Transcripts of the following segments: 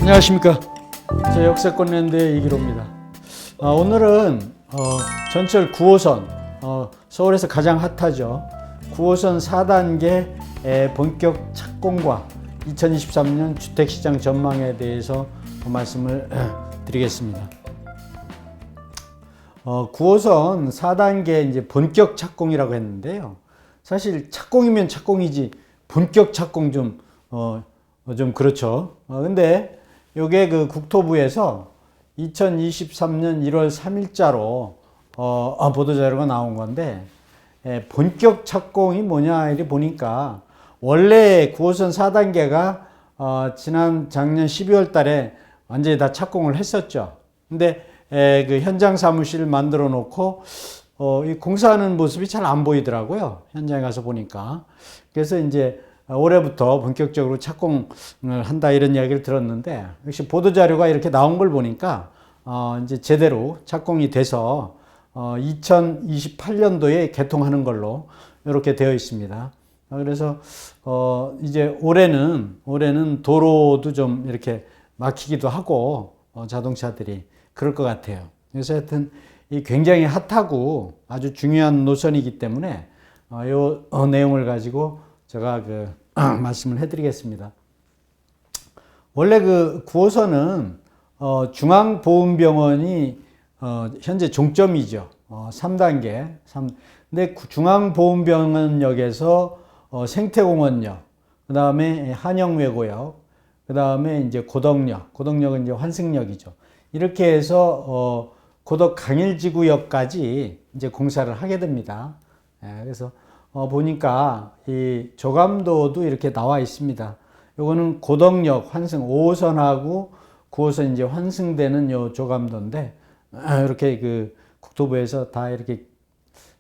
안녕하십니까. 제 역세권랜드의 이기로입니다. 오늘은 전철 9호선, 서울에서 가장 핫하죠. 9호선 4단계 본격 착공과 2023년 주택시장 전망에 대해서 말씀을 드리겠습니다. 9호선 4단계 이제 본격 착공이라고 했는데요. 사실 착공이면 착공이지 본격 착공 좀 그렇죠. 근데 요게 그 국토부에서 2023년 1월 3일자로 보도자료가 나온 건데, 본격 착공이 뭐냐 이렇게 보니까 원래 9호선 4단계가 작년 12월 달에 완전히 다 착공을 했었죠. 근데 그 현장 사무실을 만들어 놓고 이 공사하는 모습이 잘 안 보이더라고요. 현장에 가서 보니까. 그래서 이제 올해부터 본격적으로 착공을 한다 이런 이야기를 들었는데, 역시 보도자료가 이렇게 나온 걸 보니까 이제 제대로 착공이 돼서 2028년도에 개통하는 걸로 이렇게 되어 있습니다. 그래서 이제 올해는 도로도 좀 이렇게 막히기도 하고 자동차들이 그럴 것 같아요. 그래서 하여튼 이 굉장히 핫하고 아주 중요한 노선이기 때문에 이 내용을 가지고 제가 말씀을 해드리겠습니다. 원래 그 9호선은 중앙보훈병원이 현재 종점이죠. 3단계. 근데 중앙보훈병원역에서 생태공원역, 그 다음에 한영외고역, 그 다음에 이제 고덕역은 이제 환승역이죠. 이렇게 해서 고덕강일지구역까지 이제 공사를 하게 됩니다. 그래서 보니까 이 조감도도 이렇게 나와 있습니다. 요거는 고덕역 환승 5호선하고 9호선 이제 환승되는 요 조감도인데, 이렇게 그 국토부에서 다 이렇게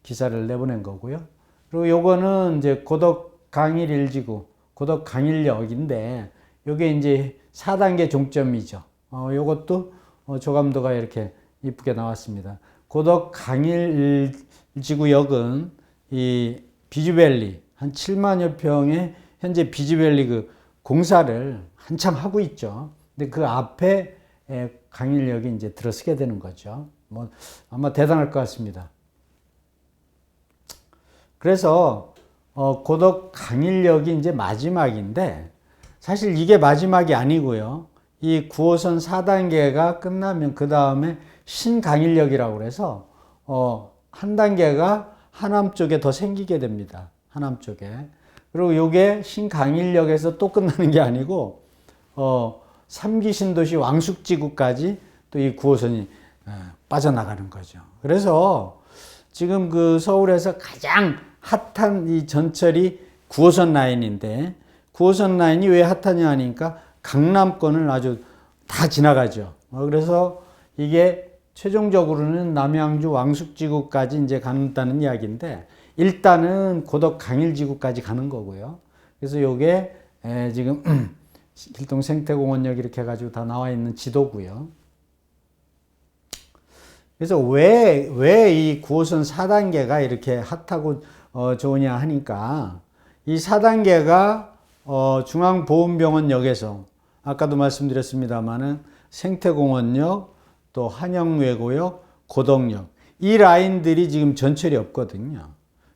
기사를 내보낸 거고요. 그리고 요거는 이제 고덕강일 1지구, 고덕강일역인데, 요게 이제 4단계 종점이죠. 요것도 조감도가 이렇게 이쁘게 나왔습니다. 고덕강일 1지구역은 이 비즈밸리 한 7만여 평의 현재 비즈밸리 그 공사를 한참 하고 있죠. 근데 그 앞에 강일역이 이제 들어서게 되는 거죠. 뭐 아마 대단할 것 같습니다. 그래서 고덕 강일역이 이제 마지막인데, 사실 이게 마지막이 아니고요. 이 9호선 4단계가 끝나면 그 다음에 신강일역이라고 그래서 한 단계가 하남 쪽에 더 생기게 됩니다. 하남 쪽에. 그리고 요게 신강일역에서 또 끝나는 게 아니고 3기 신도시 왕숙지구까지 또 이 9호선이 빠져나가는 거죠. 그래서 지금 그 서울에서 가장 핫한 이 전철이 9호선 라인인데, 9호선 라인이 왜 핫하냐 하니까 강남권을 아주 다 지나가죠. 그래서 이게 최종적으로는 남양주 왕숙지구까지 이제 간다는 이야기인데, 일단은 고덕 강일지구까지 가는 거고요. 그래서 요게 지금 길동 생태공원역 이렇게 해가지고 다 나와 있는 지도고요. 그래서 왜 이 9호선 4단계가 이렇게 핫하고 좋으냐 하니까, 이 4단계가 중앙보훈병원역에서 아까도 말씀드렸습니다마는 생태공원역, 또 한영외고역, 고덕역, 이 라인들이 지금 전철이 없거든요.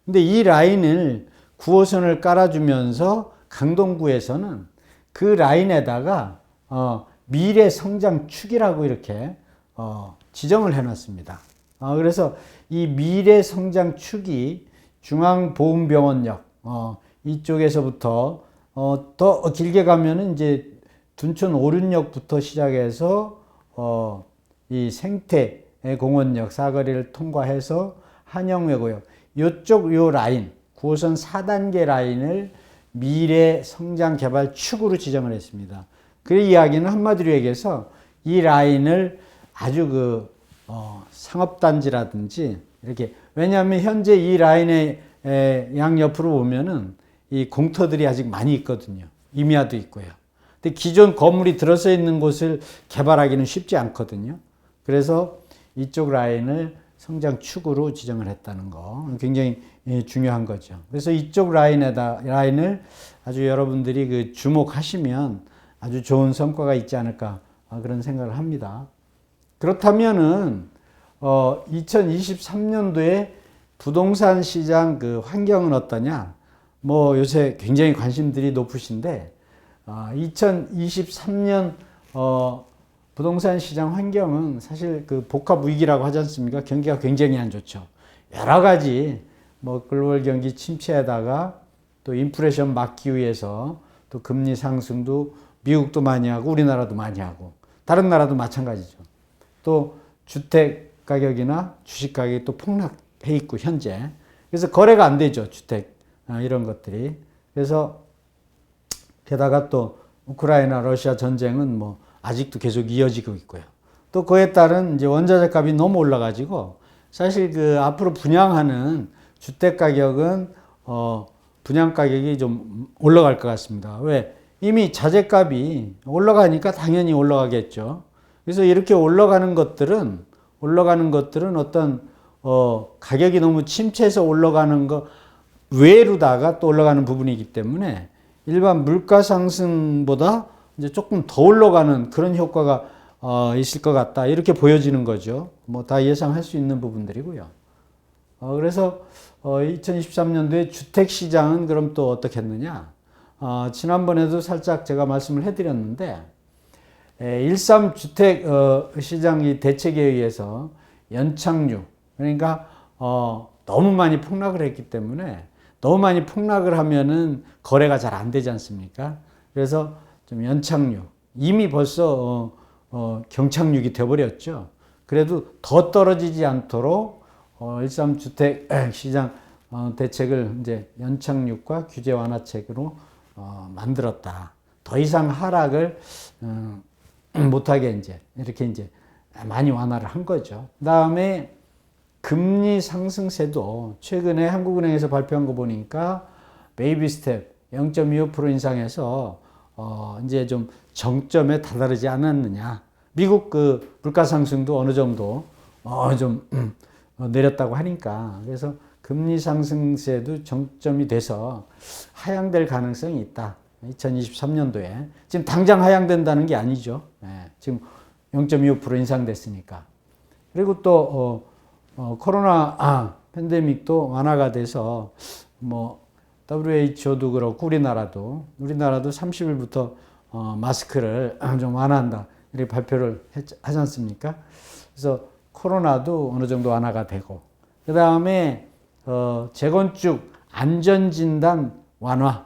근데 이 라인을 9호선을 깔아주면서 강동구에서는 그 라인에다가 미래 성장 축이라고 이렇게 지정을 해놨습니다. 그래서 이 미래 성장 축이 중앙보훈병원역 이쪽에서부터 더 길게 가면은 이제 둔촌 오륜역부터 시작해서 이 생태공원역 사거리를 통과해서 한영외고역 요쪽 요 라인 9호선 4단계 라인을 미래 성장 개발 축으로 지정을 했습니다. 그 이야기는 한마디로 얘기해서 이 라인을 아주 상업단지라든지 이렇게, 왜냐하면 현재 이 라인의 양옆으로 보면은 이 공터들이 아직 많이 있거든요. 임야도 있고요. 근데 기존 건물이 들어서 있는 곳을 개발하기는 쉽지 않거든요. 그래서 이쪽 라인을 성장축으로 지정을 했다는 거 굉장히 중요한 거죠. 그래서 이쪽 라인을 아주 여러분들이 주목하시면 아주 좋은 성과가 있지 않을까 그런 생각을 합니다. 그렇다면은 2023년도에 부동산 시장 그 환경은 어떠냐? 뭐 요새 굉장히 관심들이 높으신데 2023년 부동산 시장 환경은 사실 그 복합 위기라고 하지 않습니까? 경기가 굉장히 안 좋죠. 여러 가지 뭐 글로벌 경기 침체에다가 또 인플레이션 막기 위해서 또 금리 상승도 미국도 많이 하고 우리나라도 많이 하고 다른 나라도 마찬가지죠. 또 주택 가격이나 주식 가격이 또 폭락해 있고 현재 그래서 거래가 안 되죠. 주택 이런 것들이. 그래서 게다가 또 우크라이나 러시아 전쟁은 뭐 아직도 계속 이어지고 있고요. 또 그에 따른 이제 원자재 값이 너무 올라가지고 사실 그 앞으로 분양하는 주택 가격은 분양 가격이 좀 올라갈 것 같습니다. 왜? 이미 자재값이 올라가니까 당연히 올라가겠죠. 그래서 이렇게 올라가는 것들은 어떤 가격이 너무 침체해서 올라가는 거 외로다가 또 올라가는 부분이기 때문에 일반 물가 상승보다 이제 조금 더 올라가는 그런 효과가 있을 것 같다. 이렇게 보여지는 거죠. 뭐 다 예상할 수 있는 부분들이고요. 그래서 2023년도에 주택 시장은 그럼 또 어떻게 했느냐? 지난번에도 살짝 제가 말씀을 해드렸는데 13 주택 시장이 대책에 의해서 연착륙 그러니까 너무 많이 폭락을 했기 때문에 너무 많이 폭락을 하면은 거래가 잘 안 되지 않습니까? 그래서 좀 연착륙 이미 벌써 경착륙이 돼버렸죠. 그래도 더 떨어지지 않도록 13 주택 시장 대책을 이제 연착륙과 규제 완화책으로 만들었다. 더 이상 하락을 못하게 이제 이렇게 이제 많이 완화를 한 거죠. 그다음에 금리 상승세도 최근에 한국은행에서 발표한 거 보니까 베이비 스텝 0.25% 인상해서 이제 좀 정점에 다다르지 않았느냐. 미국 그 물가 상승도 어느 정도 좀 내렸다고 하니까 그래서 금리 상승세도 정점이 돼서 하향될 가능성이 있다. 2023년도에 지금 당장 하향된다는 게 아니죠. 지금 0.25% 인상됐으니까. 그리고 또 코로나 팬데믹도 완화가 돼서 뭐 WHO도 그렇고 우리나라도 30일부터 마스크를 좀 완화한다 이렇게 발표를 하지 않습니까? 그래서 코로나도 어느 정도 완화가 되고 그 다음에 재건축 안전진단 완화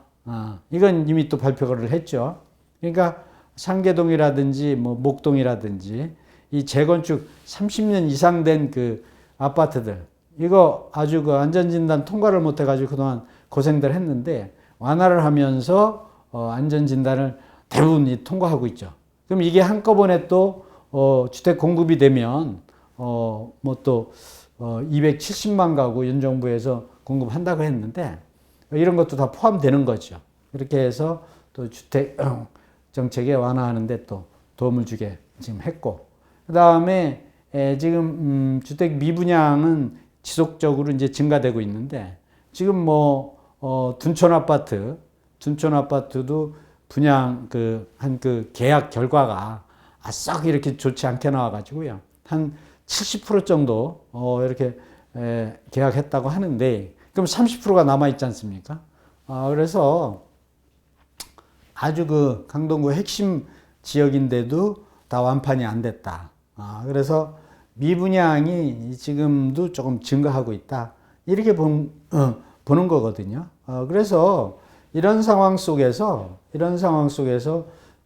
이건 이미 또 발표를 했죠. 그러니까 상계동이라든지 뭐 목동이라든지 이 재건축 30년 이상 된 그 아파트들 이거 아주 그 안전진단 통과를 못 해가지고 그동안 고생들 했는데 완화를 하면서 안전진단을 대부분 통과하고 있죠. 그럼 이게 한꺼번에 또 주택 공급이 되면 뭐 또 270만 가구 현 정부에서 공급한다고 했는데 이런 것도 다 포함되는 거죠. 이렇게 해서 또 주택 정책에 완화하는데 또 도움을 주게 지금 했고 그 다음에 지금 주택 미분양은 지속적으로 이제 증가되고 있는데 지금 뭐 둔촌 아파트도 분양 그 계약 결과가 썩 이렇게 좋지 않게 나와가지고요 한 70% 정도 이렇게 계약했다고 하는데 그럼 30%가 남아 있지 않습니까? 그래서 아주 그 강동구 핵심 지역인데도 다 완판이 안 됐다. 그래서 미분양이 지금도 조금 증가하고 있다. 이렇게 보는 거거든요. 그래서 이런 상황 속에서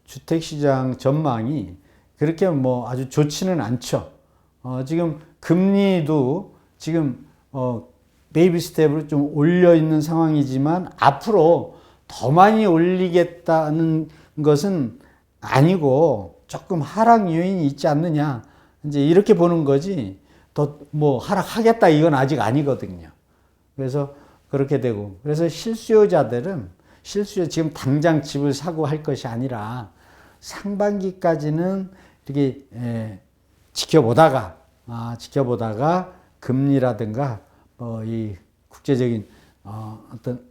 주택시장 전망이 그렇게 뭐 아주 좋지는 않죠. 지금 금리도 지금 베이비 스텝으로 좀 올려 있는 상황이지만 앞으로 더 많이 올리겠다는 것은 아니고 조금 하락 요인이 있지 않느냐. 이제 이렇게 보는 거지. 더 뭐 하락하겠다 이건 아직 아니거든요. 그래서 그렇게 되고. 그래서 실수요자들은 지금 당장 집을 사고 할 것이 아니라 상반기까지는 이렇게 지켜보다가 금리라든가 이 국제적인 어떤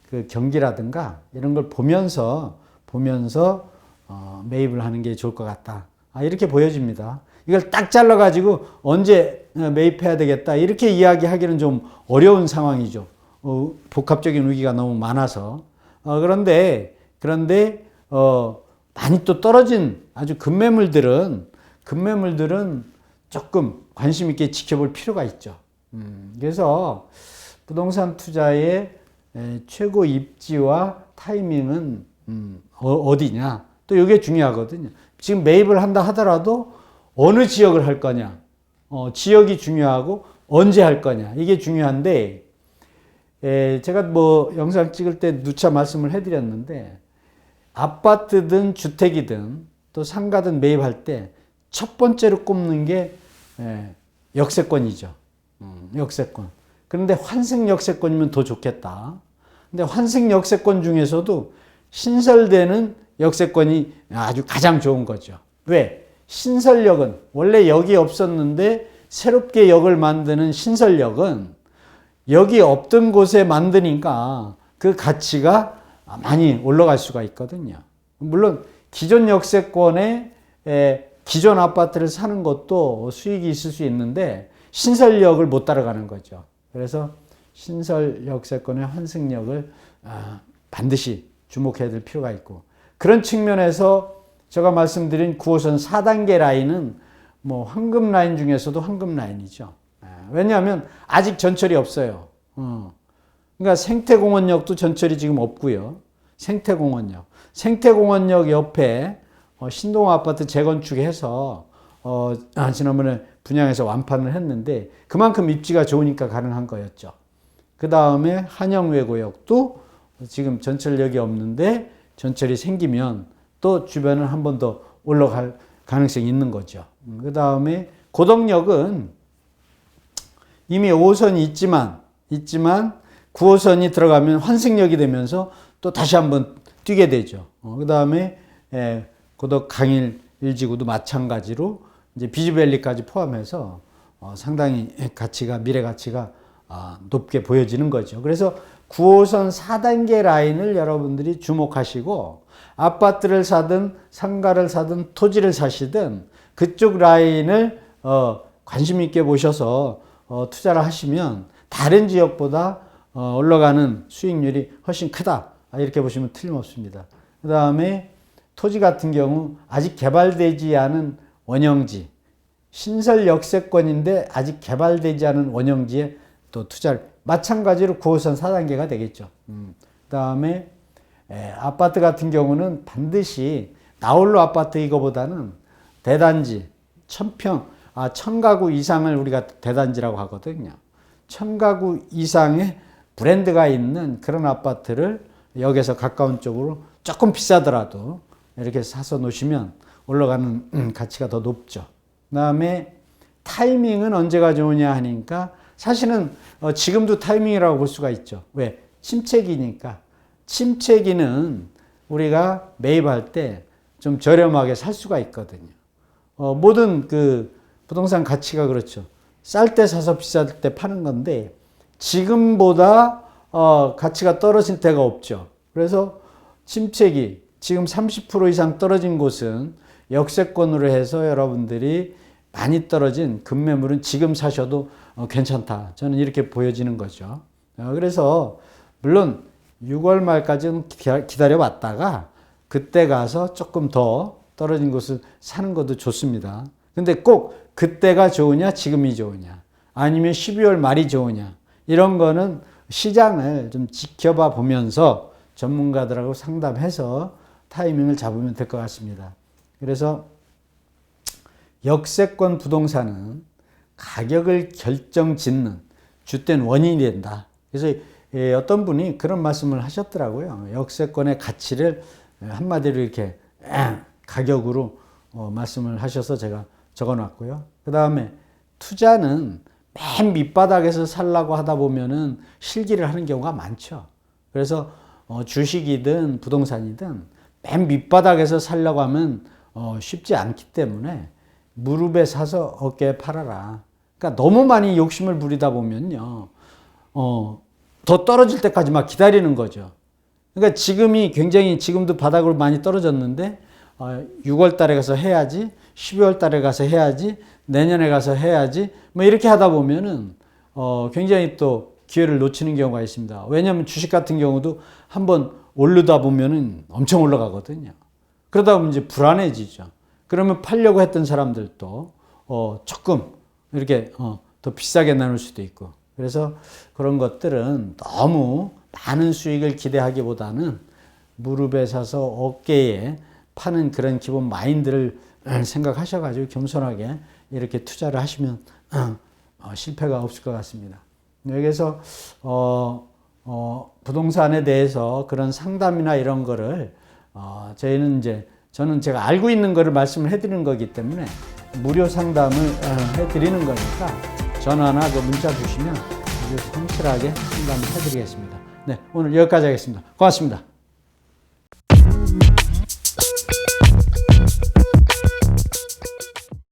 그 경기라든가 이런 걸 보면서 매입을 하는 게 좋을 것 같다. 이렇게 보여집니다. 이걸 딱 잘라가지고 언제 매입해야 되겠다 이렇게 이야기하기는 좀 어려운 상황이죠. 복합적인 위기가 너무 많아서. 그런데 많이 또 떨어진 아주 급매물들은 조금 관심 있게 지켜볼 필요가 있죠. 그래서 부동산 투자의 최고 입지와 타이밍은 어디냐. 또 이게 중요하거든요. 지금 매입을 한다 하더라도 어느 지역을 할 거냐. 지역이 중요하고 언제 할 거냐. 이게 중요한데, 제가 뭐 영상 찍을 때 누차 말씀을 해드렸는데, 아파트든 주택이든 또 상가든 매입할 때 첫 번째로 꼽는 게 역세권이죠. 역세권. 그런데 환승 역세권이면 더 좋겠다. 근데 환승 역세권 중에서도 신설되는 역세권이 아주 가장 좋은 거죠. 왜? 신설역은 원래 역이 없었는데 새롭게 역을 만드는 신설역은 역이 없던 곳에 만드니까 그 가치가 많이 올라갈 수가 있거든요. 물론 기존 역세권에 기존 아파트를 사는 것도 수익이 있을 수 있는데 신설역을 못 따라가는 거죠. 그래서 신설 역세권의 환승역을 반드시 주목해야 될 필요가 있고, 그런 측면에서 제가 말씀드린 9호선 4단계 라인은 뭐 황금 라인 중에서도 황금 라인이죠. 왜냐하면 아직 전철이 없어요. 그러니까 생태공원역도 전철이 지금 없고요. 생태공원역 옆에 신동 아파트 재건축해서 지난번에 분양해서 완판을 했는데 그만큼 입지가 좋으니까 가능한 거였죠. 그 다음에 한영외고역도 지금 전철역이 없는데 전철이 생기면 또 주변을 한 번 더 올라갈 가능성이 있는 거죠. 그 다음에 고덕역은 이미 5호선이 있지만 9호선이 들어가면 환승역이 되면서 또 다시 한번 뛰게 되죠. 그 다음에 고덕 강일 1지구도 마찬가지로 이제 비즈밸리까지 포함해서 상당히 미래 가치가 높게 보여지는 거죠. 그래서 9호선 4단계 라인을 여러분들이 주목하시고 아파트를 사든 상가를 사든 토지를 사시든 그쪽 라인을 관심 있게 보셔서 투자를 하시면 다른 지역보다 올라가는 수익률이 훨씬 크다. 이렇게 보시면 틀림없습니다. 그 다음에 토지 같은 경우 아직 개발되지 않은 원형지, 신설 역세권인데 아직 개발되지 않은 원형지에 또 투자를, 마찬가지로 9호선 4단계가 되겠죠. 그 다음에 아파트 같은 경우는 반드시 나홀로 아파트 이거보다는 대단지, 1000가구 이상을 우리가 대단지라고 하거든요. 1000가구 이상의 브랜드가 있는 그런 아파트를 역에서 가까운 쪽으로 조금 비싸더라도 이렇게 사서 놓으시면 올라가는 가치가 더 높죠. 그 다음에 타이밍은 언제가 좋으냐 하니까 사실은 지금도 타이밍이라고 볼 수가 있죠. 왜? 침체기니까. 침체기는 우리가 매입할 때 좀 저렴하게 살 수가 있거든요. 모든 그 부동산 가치가 그렇죠. 쌀 때 사서 비쌀 때 파는 건데 지금보다 가치가 떨어질 때가 없죠. 그래서 침체기, 지금 30% 이상 떨어진 곳은 역세권으로 해서 여러분들이 많이 떨어진 급매물은 지금 사셔도 괜찮다. 저는 이렇게 보여지는 거죠. 그래서 물론 6월 말까지는 기다려 봤다가 그때 가서 조금 더 떨어진 곳을 사는 것도 좋습니다. 근데 꼭 그때가 좋으냐, 지금이 좋으냐, 아니면 12월 말이 좋으냐, 이런 거는 시장을 좀 지켜봐 보면서 전문가들하고 상담해서 타이밍을 잡으면 될 것 같습니다. 그래서 역세권 부동산은 가격을 결정짓는 주된 원인이 된다. 그래서 어떤 분이 그런 말씀을 하셨더라고요. 역세권의 가치를 한마디로 이렇게 가격으로 말씀을 하셔서 제가 적어놨고요. 그 다음에 투자는 맨 밑바닥에서 살라고 하다 보면은 실기를 하는 경우가 많죠. 그래서 주식이든 부동산이든 맨 밑바닥에서 살려고 하면 쉽지 않기 때문에 무릎에 사서 어깨에 팔아라. 그러니까 너무 많이 욕심을 부리다 보면요, 더 떨어질 때까지 막 기다리는 거죠. 그러니까 지금이 굉장히 지금도 바닥으로 많이 떨어졌는데 6월 달에 가서 해야지, 12월 달에 가서 해야지, 내년에 가서 해야지, 뭐 이렇게 하다 보면은 굉장히 또 기회를 놓치는 경우가 있습니다. 왜냐하면 주식 같은 경우도 한번 오르다 보면은 엄청 올라가거든요. 그러다 보면 이제 불안해지죠. 그러면 팔려고 했던 사람들도 조금 이렇게 더 비싸게 나눌 수도 있고. 그래서 그런 것들은 너무 많은 수익을 기대하기보다는 무릎에 서서 어깨에 파는 그런 기본 마인드를 생각하셔가지고 겸손하게 이렇게 투자를 하시면 실패가 없을 것 같습니다. 여기서 부동산에 대해서 그런 상담이나 이런 거를 저는 제가 알고 있는 거를 말씀을 해드리는 거기 때문에 무료 상담을 해드리는 거니까 전화나 그 문자 주시면 아주 성실하게 상담을 해드리겠습니다. 네, 오늘 여기까지 하겠습니다. 고맙습니다.